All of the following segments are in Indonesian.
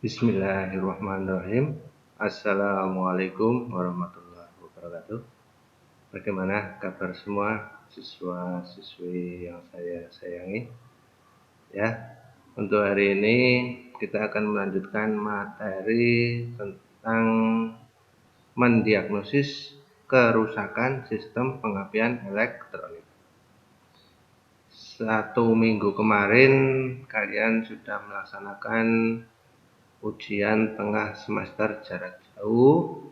Bismillahirrahmanirrahim. Assalamualaikum warahmatullahi wabarakatuh. Bagaimana kabar semua siswa-siswi yang saya sayangi? Ya, untuk hari ini kita akan melanjutkan materi tentang mendiagnosis kerusakan sistem pengapian elektronik. 1 minggu kemarin kalian sudah melaksanakan ujian tengah semester jarak jauh.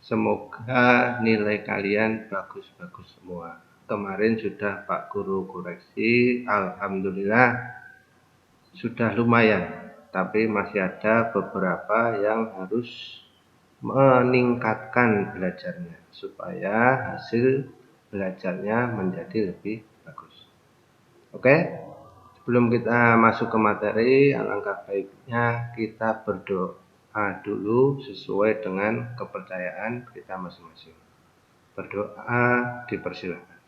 Semoga nilai kalian bagus-bagus semua. Kemarin sudah Pak Guru koreksi, alhamdulillah sudah lumayan. Tapi masih ada beberapa yang harus meningkatkan belajarnya supaya hasil belajarnya menjadi lebih bagus. Oke? Sebelum kita masuk ke materi, alangkah baiknya kita berdoa dulu sesuai dengan kepercayaan kita masing-masing. Berdoa dipersilakan.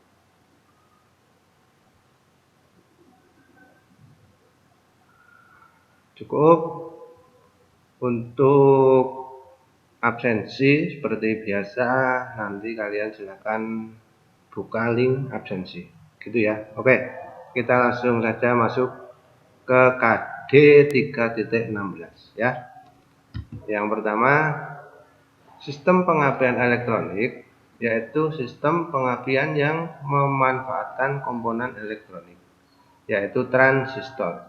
Cukup. Untuk absensi seperti biasa, nanti kalian silakan buka link absensi. Gitu ya. Oke, kita langsung saja masuk ke KD 3.16 ya. Yang pertama, sistem pengapian elektronik yaitu sistem pengapian yang memanfaatkan komponen elektronik, yaitu transistor.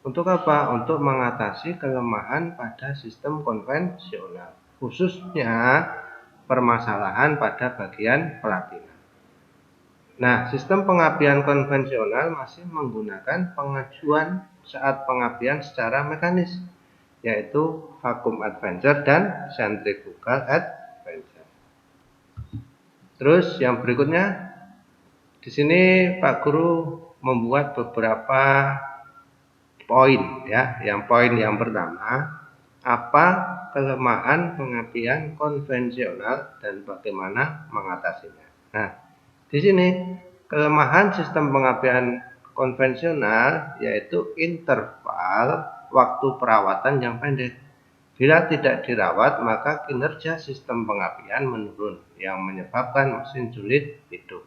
Untuk apa? Untuk mengatasi kelemahan pada sistem konvensional, khususnya permasalahan pada bagian platina. Nah, sistem pengapian konvensional masih menggunakan pengajuan saat pengapian secara mekanis, yaitu vacuum advancer dan centrifugal advancer. Terus yang berikutnya, di sini Pak Guru membuat beberapa poin ya. Yang poin yang pertama, apa kelemahan pengapian konvensional dan bagaimana mengatasinya. Nah, di sini kelemahan sistem pengapian konvensional yaitu interval waktu perawatan yang pendek. Bila tidak dirawat, maka kinerja sistem pengapian menurun yang menyebabkan mesin sulit hidup,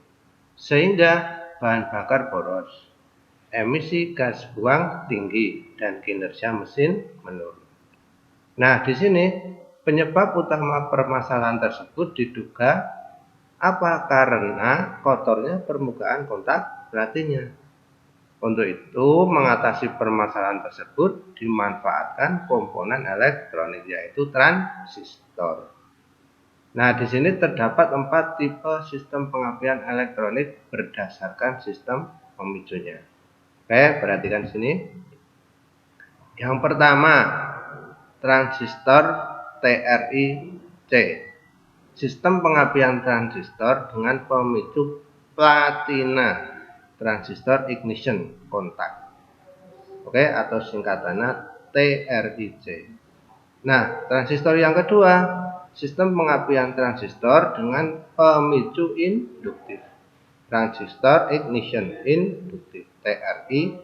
sehingga bahan bakar boros, emisi gas buang tinggi, dan kinerja mesin menurun. Nah, di sini penyebab utama permasalahan tersebut diduga apa? Karena kotornya permukaan kontak batinnya. Untuk itu, mengatasi permasalahan tersebut dimanfaatkan komponen elektronik yaitu transistor. Nah, di sini terdapat 4 tipe sistem pengapian elektronik berdasarkan sistem pemicunya. Oke, perhatikan sini. Yang pertama, transistor TRIC. Sistem pengapian transistor dengan pemicu platina, transistor ignition kontak. Oke, atau singkatannya TRIC. Nah, transistor yang kedua, sistem pengapian transistor dengan pemicu induktif, transistor ignition induktif, TRII.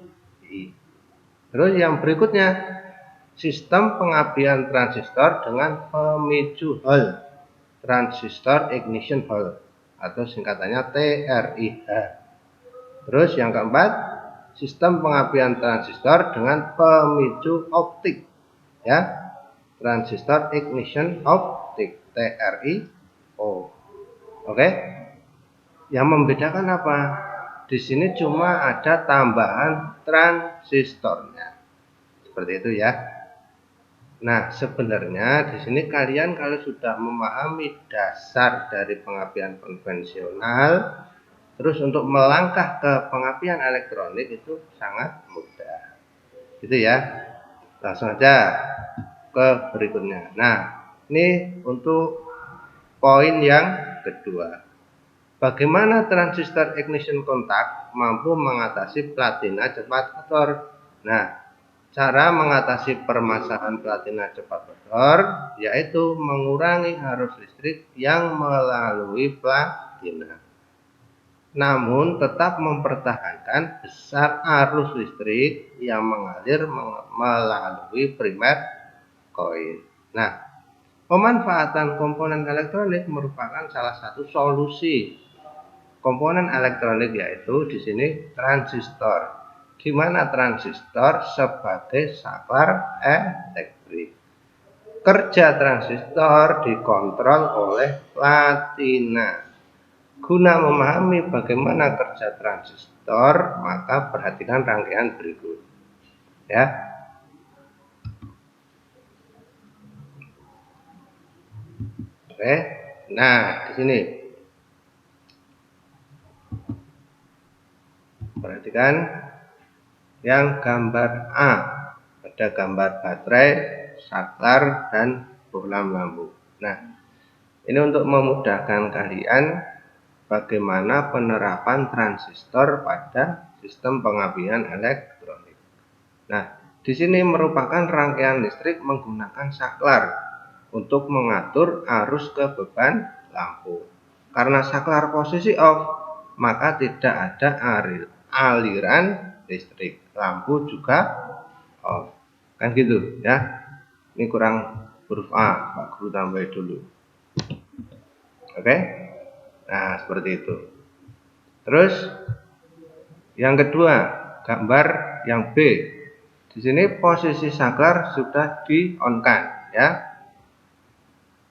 Terus yang berikutnya, sistem pengapian transistor dengan pemicu Hall, transistor ignition Hall, atau singkatannya TRIH. Terus yang keempat, sistem pengapian transistor dengan pemicu optik, ya, transistor ignition optik, TRIO. Oke, yang membedakan apa? Di sini cuma ada tambahan transistornya, seperti itu ya. Nah, sebenarnya di sini kalian kalau sudah memahami dasar dari pengapian konvensional, terus untuk melangkah ke pengapian elektronik itu sangat mudah. Gitu ya. Langsung aja ke berikutnya. Nah, ini untuk poin yang kedua. Bagaimana transistor ignition kontak mampu mengatasi platina cepat kotor? Nah, cara mengatasi permasalahan platina cepat kotor yaitu mengurangi arus listrik yang melalui platina, namun tetap mempertahankan besar arus listrik yang mengalir melalui primer koin. Nah, pemanfaatan komponen elektronik merupakan salah satu solusi komponen elektronik, yaitu di sini transistor, di mana transistor sebagai saklar elektrik. Kerja transistor dikontrol oleh platina. Guna memahami bagaimana kerja transistor, maka perhatikan rangkaian berikut. Ya. Oke. Nah, di sini perhatikan yang gambar A. Ada gambar baterai, saklar, dan bohlam lampu. Nah, ini untuk memudahkan kalian bagaimana penerapan transistor pada sistem pengapian elektronik. Nah, di sini merupakan rangkaian listrik menggunakan saklar untuk mengatur arus ke beban lampu. Karena saklar posisi off, maka tidak ada aliran listrik. Lampu juga off. Kan gitu ya. Ini kurang huruf A, Pak Guru tambahin dulu. Oke? Nah, seperti itu. Terus yang kedua, gambar yang B. Di sini posisi saklar sudah di-on-kan ya.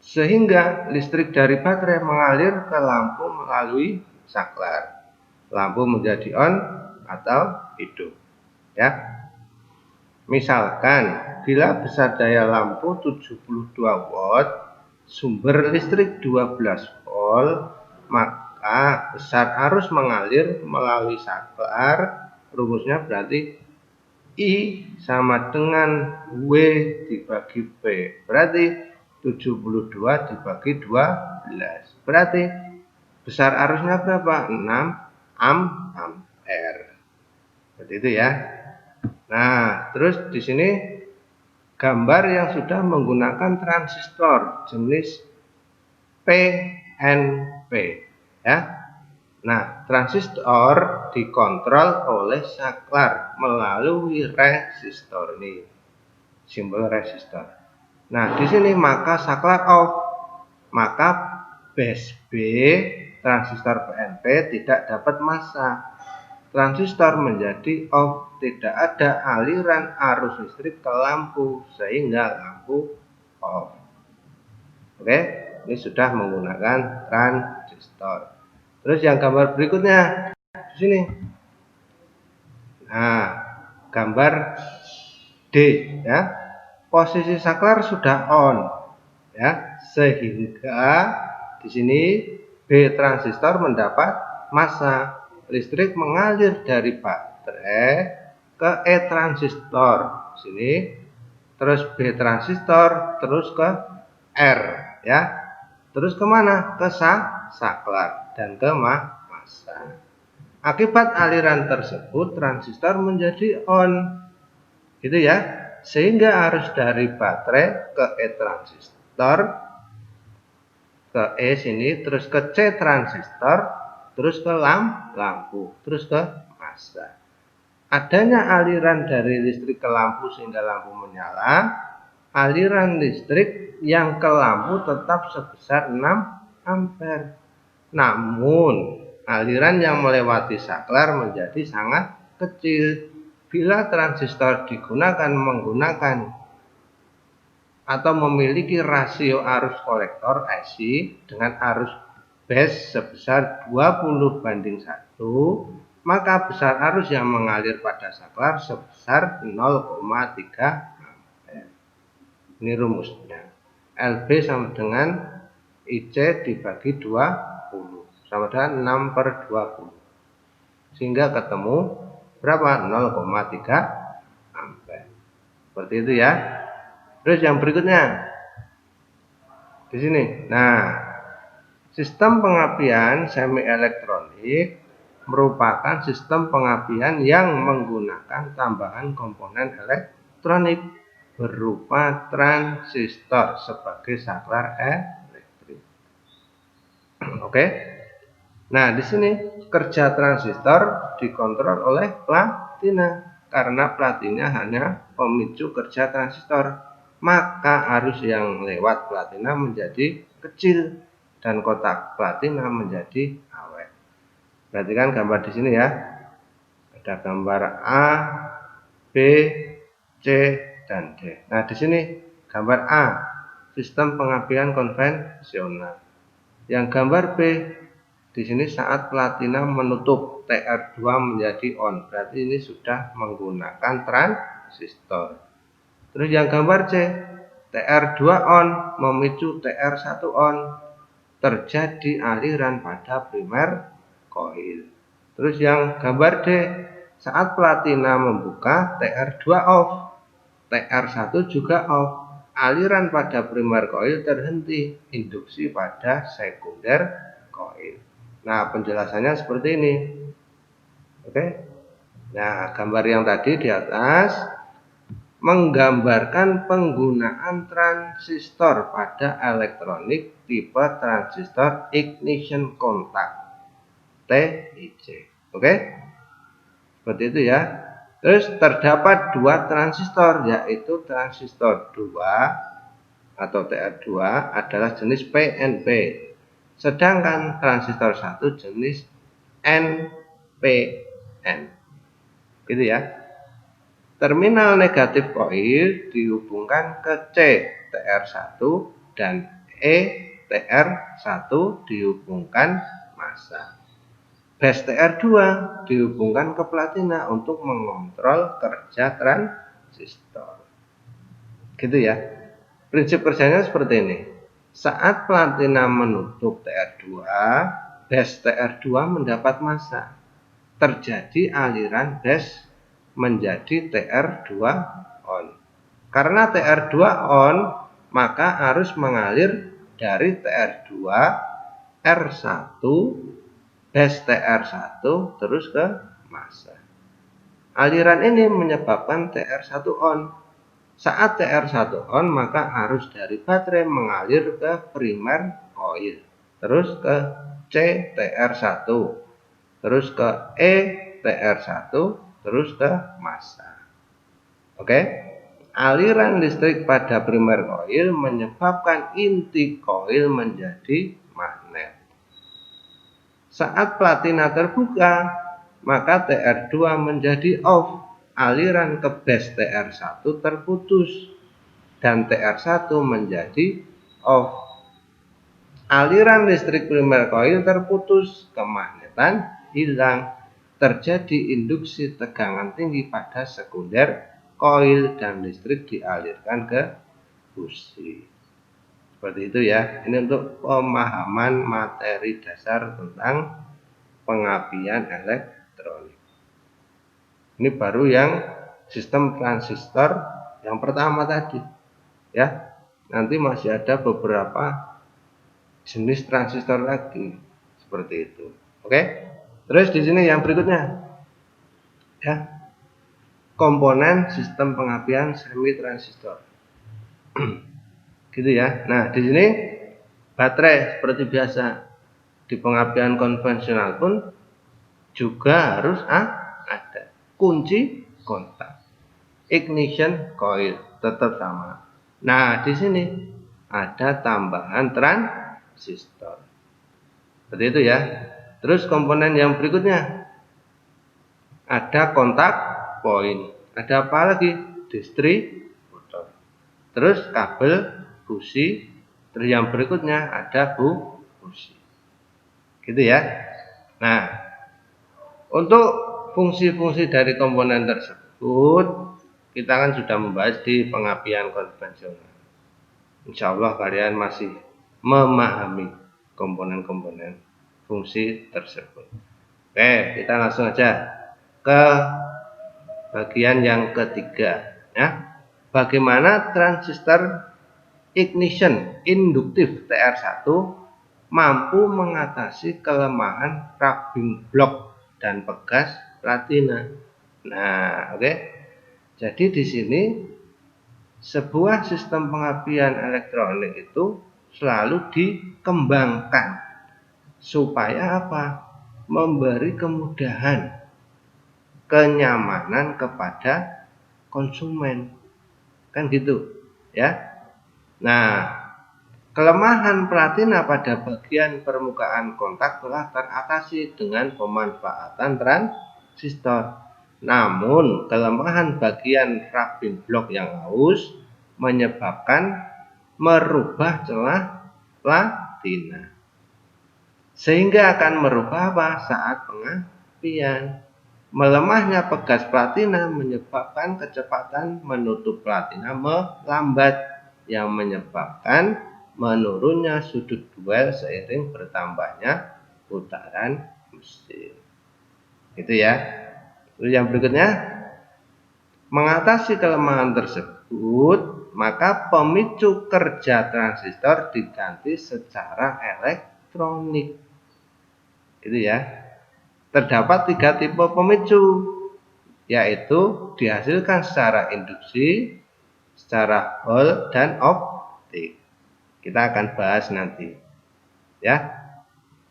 Sehingga listrik dari baterai mengalir ke lampu melalui saklar. Lampu menjadi on atau hidup ya. Misalkan bila besar daya lampu 72 watt, sumber listrik 12 volt, maka besar arus mengalir melalui saklar. Rumusnya berarti I sama dengan W dibagi P. Berarti 72 dibagi 12. Berarti besar arusnya berapa? 6 ampere. Seperti itu ya. Nah, terus di sini gambar yang sudah menggunakan transistor jenis PNP ya. Nah, transistor dikontrol oleh saklar melalui resistor ini, simbol resistor. Nah, di sini maka saklar off, maka base B transistor PNP tidak dapat massa. Transistor menjadi off, tidak ada aliran arus listrik ke lampu sehingga lampu off. Oke, ini sudah menggunakan transistor. Terus yang gambar berikutnya di sini. Nah, gambar D ya. Posisi saklar sudah on ya, sehingga di sini B transistor mendapat massa. Listrik mengalir dari baterai ke E transistor sini, terus B transistor, terus ke R ya, terus kemana? Ke saklar dan ke massa. Akibat aliran tersebut transistor menjadi on, gitu ya, sehingga arus dari baterai ke E transistor, ke E sini, terus ke C transistor, terus ke lampu, terus ke massa. Adanya aliran dari listrik ke lampu sehingga lampu menyala, aliran listrik yang ke lampu tetap sebesar 6 ampere. Namun, aliran yang melewati saklar menjadi sangat kecil bila transistor digunakan menggunakan atau memiliki rasio arus kolektor IC dengan arus base sebesar 20:1, maka besar arus yang mengalir pada saklar sebesar 0,3 ampere. Ini rumusnya. LB sama dengan IC dibagi 20 sama dengan 6/20. Sehingga ketemu berapa? 0,3 ampere. Seperti itu ya. Terus yang berikutnya di sini. Nah, sistem pengapian semi elektronik merupakan sistem pengapian yang menggunakan tambahan komponen elektronik berupa transistor sebagai saklar elektrik. Oke. Nah, di sini kerja transistor dikontrol oleh platina karena platina hanya pemicu kerja transistor. maka arus yang lewat platina menjadi kecil dan kotak platina menjadi awet. Perhatikan gambar di sini ya. Ada gambar A, B, C, dan D. Nah, di sini gambar A, sistem pengapian konvensional. Yang gambar B, di sini saat platina menutup TR2 menjadi on. Berarti ini sudah menggunakan transistor. Terus yang gambar C, TR2 on memicu TR1 on. Terjadi aliran pada primer koil. Terus yang gambar D, saat platina membuka TR2 off, TR1 juga off. Aliran pada primer koil terhenti, induksi pada sekunder koil. Nah, penjelasannya seperti ini. Oke. Nah, gambar yang tadi di atas menggambarkan penggunaan transistor pada elektronik tipe transistor ignition contact TIC. Oke? Seperti itu ya. Terus terdapat dua transistor, yaitu transistor 2 atau TR2 adalah jenis PNP. Sedangkan transistor 1 jenis NPN. Gitu ya. Terminal negatif koil dihubungkan ke C TR1 dan E TR1 dihubungkan massa. Base TR2 dihubungkan ke platina untuk mengontrol kerja transistor. Gitu ya. Prinsip kerjanya seperti ini. Saat platina menutup TR2, base TR2 mendapat massa. Terjadi aliran base menjadi TR2 on. Karena TR2 on, maka arus mengalir dari TR2 R1 base TR1 terus ke massa. Aliran ini menyebabkan TR1 on. Saat TR1 on, maka arus dari baterai mengalir ke primer koil, terus ke C TR1, terus ke E TR1, terus ke massa. Oke? Aliran listrik pada primer koil menyebabkan inti koil menjadi magnet. Saat platina terbuka, maka TR2 menjadi off. Aliran ke base TR1 terputus dan TR1 menjadi off. Aliran listrik primer koil terputus, kemagnetan hilang. Terjadi induksi tegangan tinggi pada sekunder koil dan listrik dialirkan ke busi. Seperti itu ya. Ini untuk pemahaman materi dasar tentang pengapian elektronik. Ini baru yang sistem transistor yang pertama tadi. Ya. Nanti masih ada beberapa jenis transistor lagi seperti itu. Oke? Terus di sini yang berikutnya. Ya. Komponen sistem pengapian semi transistor. Gitu ya. Nah, di sini baterai seperti biasa. Di pengapian konvensional pun juga harus ada kunci kontak. Ignition coil tetap sama. Nah, di sini ada tambahan transistor. Seperti itu ya. Terus komponen yang berikutnya ada kontak point. Ada apa lagi? Distributor. Terus kabel busi. Terus yang berikutnya ada busi. Gitu ya. Nah, untuk fungsi-fungsi dari komponen tersebut kita kan sudah membahas di pengapian konvensional. Insya Allah kalian masih memahami komponen-komponen fungsi tersebut. Oke, kita langsung aja ke bagian yang ketiga ya. Bagaimana transistor ignition induktif TR1 mampu mengatasi kelemahan rubbing block dan pegas platina. Nah, oke. Jadi di sini sebuah sistem pengapian elektronik itu selalu dikembangkan supaya apa? Memberi kemudahan, kenyamanan kepada konsumen. Kan gitu. ya. Nah, kelemahan platina pada bagian permukaan kontak telah teratasi dengan pemanfaatan transistor. Namun, kelemahan bagian rubin blok yang halus menyebabkan merubah celah platina, sehingga akan merubah apa saat pengapian. Melemahnya pegas platina menyebabkan kecepatan menutup platina melambat, yang menyebabkan menurunnya sudut duel seiring bertambahnya putaran mesin. Itu ya. Lalu yang berikutnya, mengatasi kelemahan tersebut, maka pemicu kerja transistor diganti secara elektronik. Itu ya. Terdapat 3 tipe pemicu, yaitu dihasilkan secara induksi, secara Hall, dan optik. Kita akan bahas nanti, ya.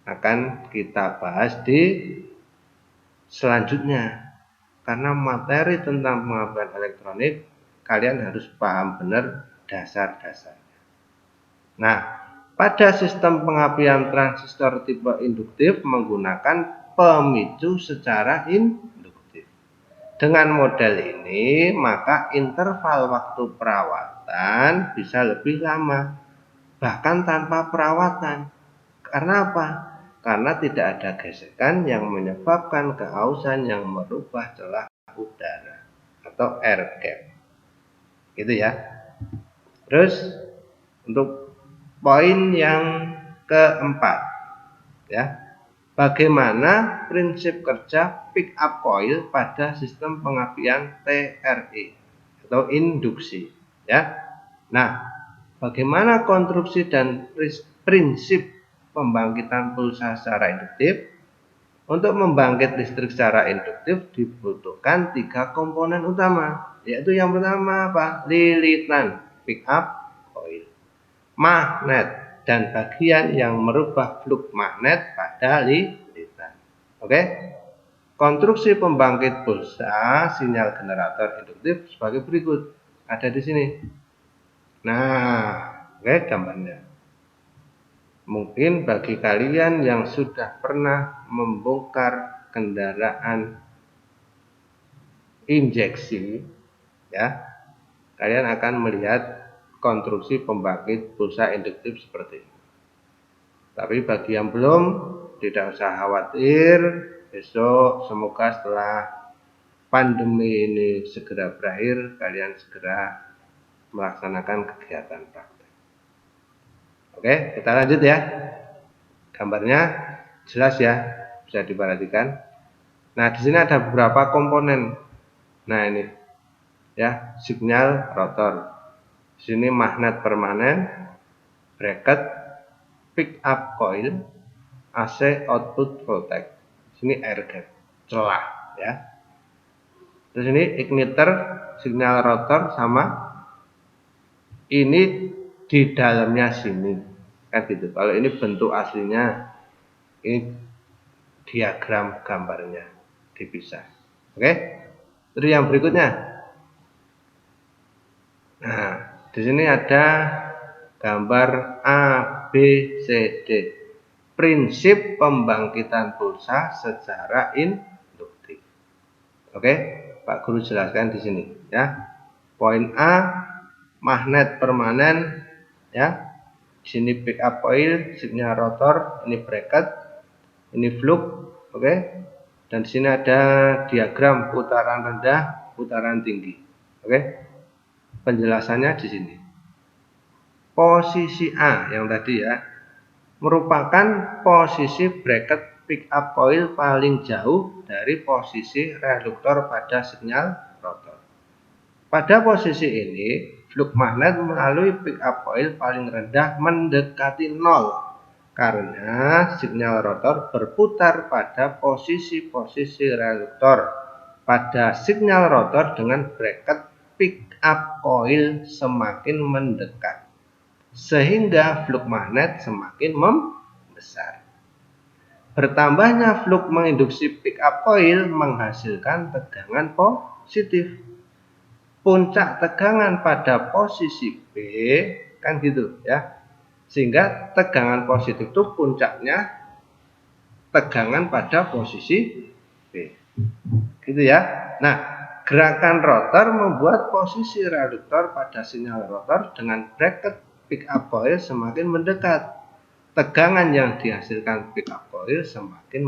Akan kita bahas di selanjutnya. Karena materi tentang pengapian elektronik kalian harus paham benar dasar-dasarnya. Nah, pada sistem pengapian transistor tipe induktif menggunakan pemicu secara induktif. Dengan model ini, maka interval waktu perawatan bisa lebih lama, bahkan tanpa perawatan. Karena apa? Karena tidak ada gesekan yang menyebabkan kehausan yang merubah celah udara atau air gap. Gitu ya. Terus untuk poin yang keempat, ya. Bagaimana prinsip kerja pick up coil pada sistem pengapian TRI atau induksi, ya. Nah, bagaimana konstruksi dan prinsip pembangkitan pulsa secara induktif? Untuk membangkit listrik secara induktif dibutuhkan 3 komponen utama, yaitu yang pertama apa? Lilitan pick up coil, magnet, dan bagian yang merubah flux magnet pada lilitan. Oke? Konstruksi pembangkit pulsa sinyal generator induktif sebagai berikut. Ada di sini. Nah, oke, gambarnya. Mungkin bagi kalian yang sudah pernah membongkar kendaraan injeksi, ya, kalian akan melihat konstruksi pembangkit pulsa induktif seperti ini. Tapi bagi yang belum, tidak usah khawatir. Besok semoga setelah pandemi ini segera berakhir, kalian segera melaksanakan kegiatan praktek. Oke, kita lanjut ya. Gambarnya jelas ya, bisa diperhatikan. Nah, di sini ada beberapa komponen. Nah, ini ya, sinyal rotor. Di sini magnet permanen, bracket, pick up coil, AC output voltage. Sini air gap, celah ya. Terus ini igniter, sinyal rotor, sama ini di dalamnya sini, kan gitu. Kalau ini bentuk aslinya, ini diagram gambarnya dipisah. Oke. Terus yang berikutnya. Nah, di sini ada gambar A, B, C, D. Prinsip pembangkitan pulsa secara induktif. Oke, Pak Guru jelaskan di sini ya. Poin A, magnet permanen ya. Di sini pick up coil, sinyal rotor, ini bracket, ini flux, oke. Dan di sini ada diagram putaran rendah, putaran tinggi. Oke. Penjelasannya di sini. Posisi A yang tadi ya, merupakan posisi bracket pick up coil paling jauh dari posisi reduktor pada sinyal rotor. Pada posisi ini, flux magnet melalui pick up coil paling rendah mendekati 0 karena sinyal rotor berputar pada posisi-posisi reduktor pada sinyal rotor dengan bracket pick up coil semakin mendekat, sehingga flux magnet semakin membesar. Bertambahnya flux menginduksi pick up coil menghasilkan tegangan positif. puncak tegangan pada posisi B, kan gitu ya. Sehingga tegangan positif itu puncaknya tegangan pada posisi B. Gitu ya. Nah, gerakan rotor membuat posisi reduktor pada sinyal rotor dengan bracket pick up coil semakin mendekat. Tegangan yang dihasilkan pick up coil semakin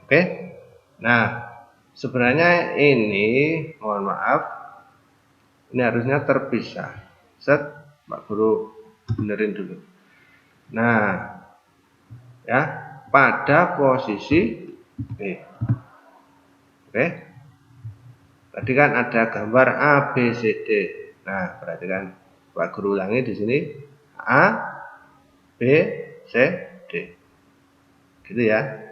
Oke. Nah, sebenarnya ini mohon maaf, ini harusnya terpisah. Set, Pak Guru benerin dulu. Nah, ya, pada posisi B. Oke. Tadi kan ada gambar A, B, C, D. Nah, perhatikan Pak Guru ulangi di sini A, B, C, D. Gitu ya.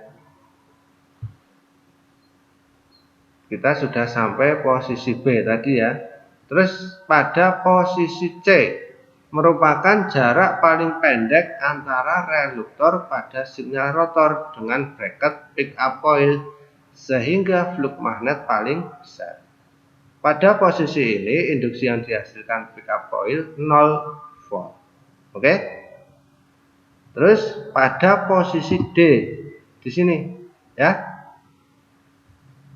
Kita sudah sampai posisi B tadi ya. Terus pada posisi C merupakan jarak paling pendek antara reduktor pada sinyal rotor dengan bracket pick up coil sehingga flux magnet paling besar. Pada posisi ini induksi yang dihasilkan pick up coil 0 volt. Oke? Terus pada posisi D di sini ya,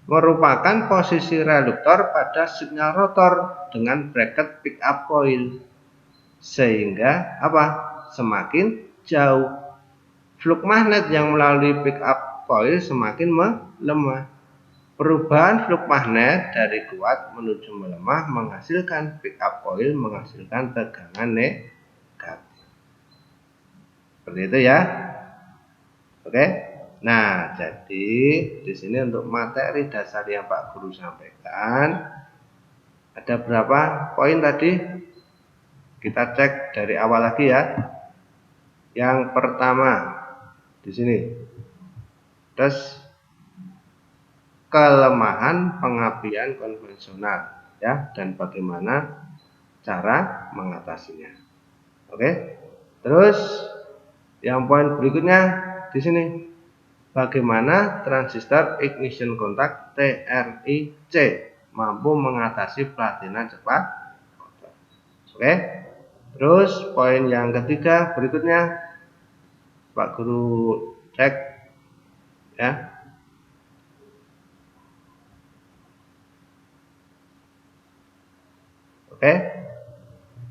merupakan posisi reduktor pada sinyal rotor dengan bracket pick up coil sehingga apa? Semakin jauh flux magnet yang melalui pick up coil semakin melemah. Perubahan flux magnet dari kuat menuju melemah menghasilkan pick up coil menghasilkan tegangan negatif. Seperti itu ya. Oke. Nah, jadi di sini untuk materi dasar yang Pak Guru sampaikan ada berapa poin tadi? Kita cek dari awal lagi ya. Yang pertama di sini. Terus kelemahan pengapian konvensional ya, dan bagaimana cara mengatasinya. Oke. Terus yang poin berikutnya di sini, bagaimana transistor ignition contact TRIC mampu mengatasi platina cepat kotor. Oke. Terus poin yang ketiga berikutnya Pak Guru cek ya. Oke.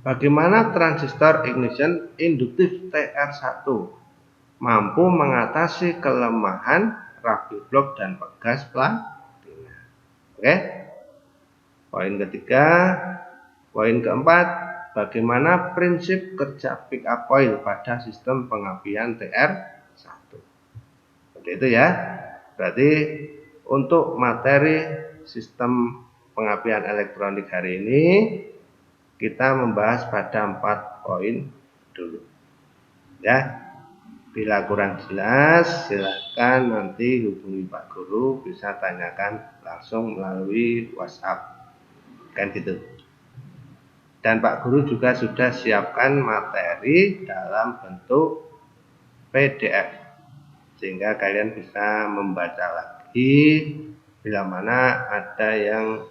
Bagaimana transistor ignition induktif TR1 mampu mengatasi kelemahan rabi blok dan pegas platina. Oke. Poin ketiga, poin keempat, bagaimana prinsip kerja pick up coil pada sistem pengapian TR1. Seperti itu ya. Berarti untuk materi sistem pengapian elektronik hari ini kita membahas pada 4 poin dulu. Ya. Bila kurang jelas, silakan nanti hubungi Pak Guru, bisa tanyakan langsung melalui WhatsApp. Kan gitu. Dan Pak Guru juga sudah siapkan materi dalam bentuk PDF. Sehingga kalian bisa membaca lagi bila mana ada yang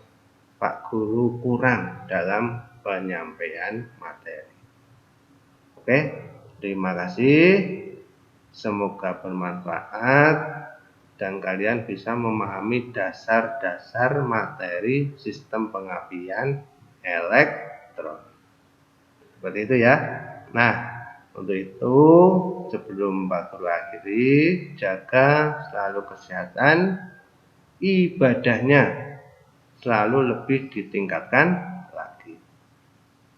Pak Guru kurang dalam penyampaian materi. Oke, terima kasih. Semoga bermanfaat dan kalian bisa memahami dasar-dasar materi sistem pengapian elektronik. Seperti itu ya. Nah, untuk itu sebelum Pak Guru akhiri, jaga selalu kesehatan, ibadahnya selalu lebih ditingkatkan lagi.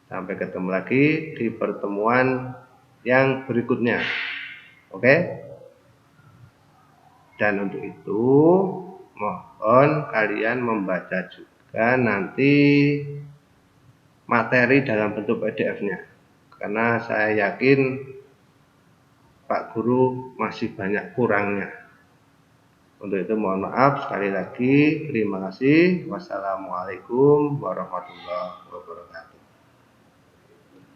Sampai ketemu lagi di pertemuan yang berikutnya. Oke. Dan untuk itu mohon kalian membaca juga nanti materi dalam bentuk PDF-nya. Karena saya yakin Pak Guru masih banyak kurangnya. Untuk itu mohon maaf sekali lagi. Terima kasih. Wassalamualaikum warahmatullahi wabarakatuh.